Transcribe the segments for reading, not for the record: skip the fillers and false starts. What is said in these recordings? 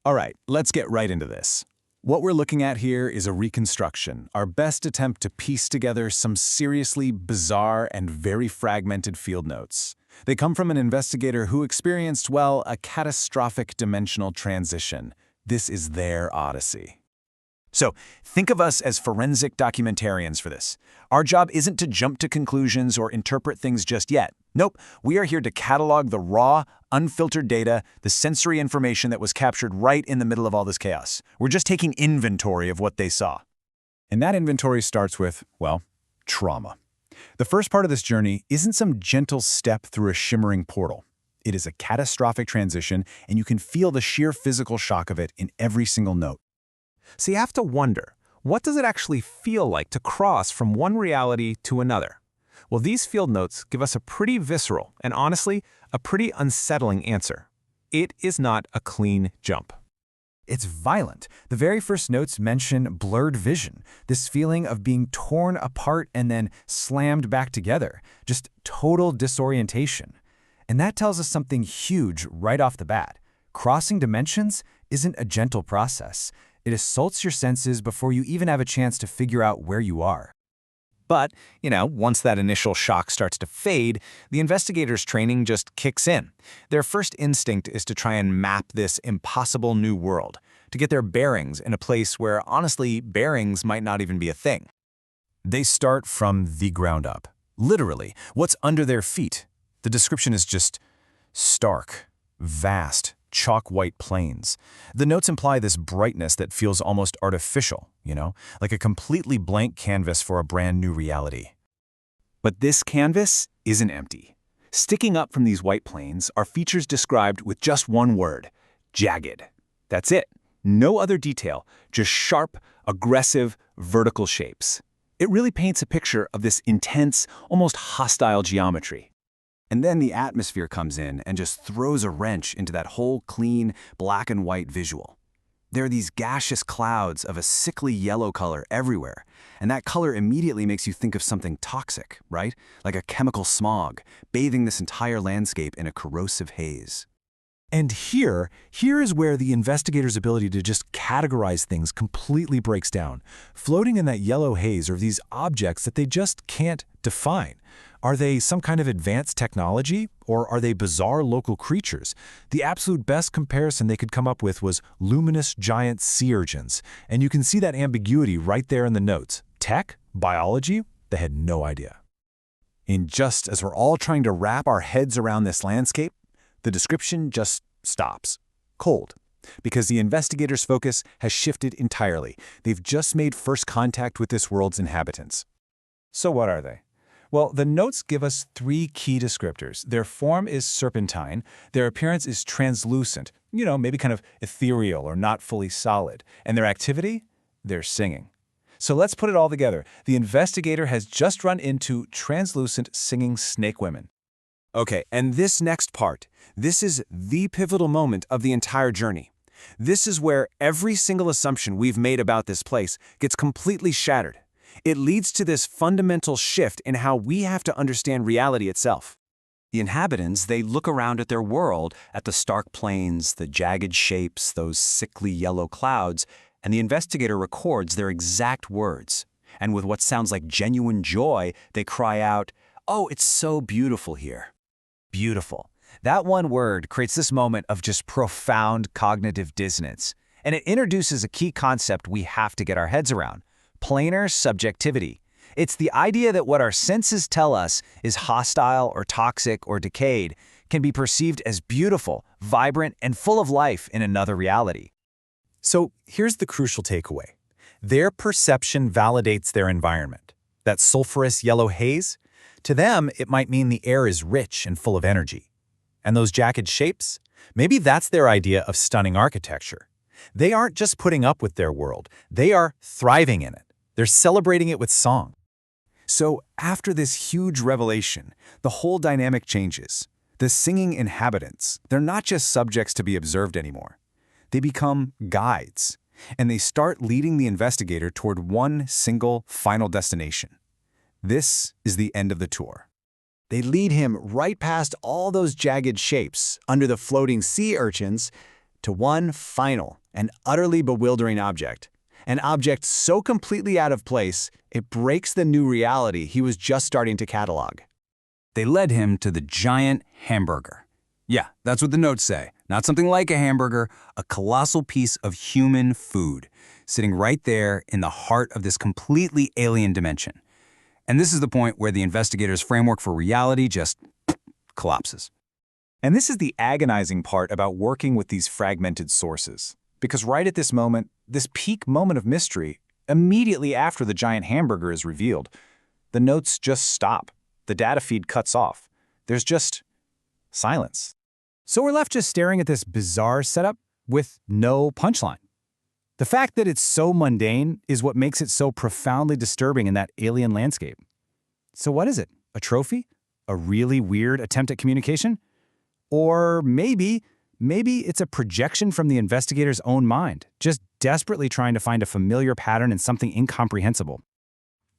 All right, let's get right into this. What we're looking at here is a reconstruction, our best attempt to piece together some seriously bizarre and very fragmented field notes. They come from an investigator who experienced, well, a catastrophic dimensional transition. This is their odyssey. So, think of us as forensic documentarians for this. Our job isn't to jump to conclusions or interpret things just yet. Nope, we are here to catalog the raw, unfiltered data, the sensory information that was captured right in the middle of all this chaos. We're just taking inventory of what they saw. And that inventory starts with, well, trauma. The first part of this journey isn't some gentle step through a shimmering portal. It is a catastrophic transition, and you can feel the sheer physical shock of it in every single note. So you have to wonder, what does it actually feel like to cross from one reality to another? Well, these field notes give us a pretty visceral and honestly, a pretty unsettling answer. It is not a clean jump. It's violent. The very first notes mention blurred vision, this feeling of being torn apart and then slammed back together, just total disorientation. And that tells us something huge right off the bat. Crossing dimensions isn't a gentle process. It assaults your senses before you even have a chance to figure out where you are. But, once that initial shock starts to fade, the investigators' training just kicks in. Their first instinct is to try and map this impossible new world, to get their bearings in a place where, honestly, bearings might not even be a thing. They start from the ground up. Literally, what's under their feet? The description is just stark, vast, chalk-white plains. The notes imply this brightness that feels almost artificial, like a completely blank canvas for a brand new reality. But this canvas isn't empty. Sticking up from these white plains are features described with just one word: jagged. That's it. No other detail, just sharp, aggressive, vertical shapes. It really paints a picture of this intense, almost hostile geometry. And then the atmosphere comes in and just throws a wrench into that whole clean, black and white visual. There are these gaseous clouds of a sickly yellow color everywhere, and that color immediately makes you think of something toxic, right? Like a chemical smog, bathing this entire landscape in a corrosive haze. And here is where the investigator's ability to just categorize things completely breaks down. Floating in that yellow haze are these objects that they just can't define. Are they some kind of advanced technology, or are they bizarre local creatures? The absolute best comparison they could come up with was luminous giant sea urchins, and you can see that ambiguity right there in the notes. Tech? Biology? They had no idea. And just as we're all trying to wrap our heads around this landscape, the description just stops. Cold. Because the investigators' focus has shifted entirely. They've just made first contact with this world's inhabitants. So what are they? Well, the notes give us three key descriptors. Their form is serpentine, their appearance is translucent, maybe kind of ethereal or not fully solid, and their activity? They're singing. So let's put it all together. The investigator has just run into translucent singing snake women. Okay, and this next part, this is the pivotal moment of the entire journey. This is where every single assumption we've made about this place gets completely shattered. It leads to this fundamental shift in how we have to understand reality itself. The inhabitants, they look around at their world, at the stark plains, the jagged shapes, those sickly yellow clouds, and the investigator records their exact words. And with what sounds like genuine joy, they cry out, "Oh, it's so beautiful here." Beautiful. That one word creates this moment of just profound cognitive dissonance. And it introduces a key concept we have to get our heads around. Planar subjectivity. It's the idea that what our senses tell us is hostile or toxic or decayed can be perceived as beautiful, vibrant, and full of life in another reality. So here's the crucial takeaway. Their perception validates their environment. That sulfurous yellow haze? To them, it might mean the air is rich and full of energy. And those jagged shapes? Maybe that's their idea of stunning architecture. They aren't just putting up with their world, they are thriving in it. They're celebrating it with song. So after this huge revelation, the whole dynamic changes. The singing inhabitants, they're not just subjects to be observed anymore. They become guides, and they start leading the investigator toward one single final destination. This is the end of the tour. They lead him right past all those jagged shapes, under the floating sea urchins, to one final and utterly bewildering object. An object so completely out of place, it breaks the new reality he was just starting to catalog. They led him to the giant hamburger. Yeah, that's what the notes say. Not something like a hamburger, a colossal piece of human food, sitting right there in the heart of this completely alien dimension. And this is the point where the investigator's framework for reality just collapses. And this is the agonizing part about working with these fragmented sources. Because right at this moment, this peak moment of mystery, immediately after the giant hamburger is revealed, the notes just stop. The data feed cuts off. There's just silence. So we're left just staring at this bizarre setup with no punchline. The fact that it's so mundane is what makes it so profoundly disturbing in that alien landscape. So what is it? A trophy? A really weird attempt at communication? Or maybe it's a projection from the investigator's own mind, just desperately trying to find a familiar pattern in something incomprehensible.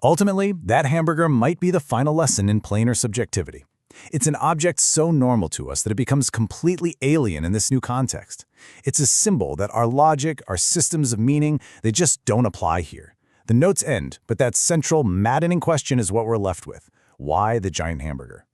Ultimately, that hamburger might be the final lesson in planar subjectivity. It's an object so normal to us that it becomes completely alien in this new context. It's a symbol that our logic, our systems of meaning, they just don't apply here. The notes end, but that central, maddening question is what we're left with. Why the giant hamburger?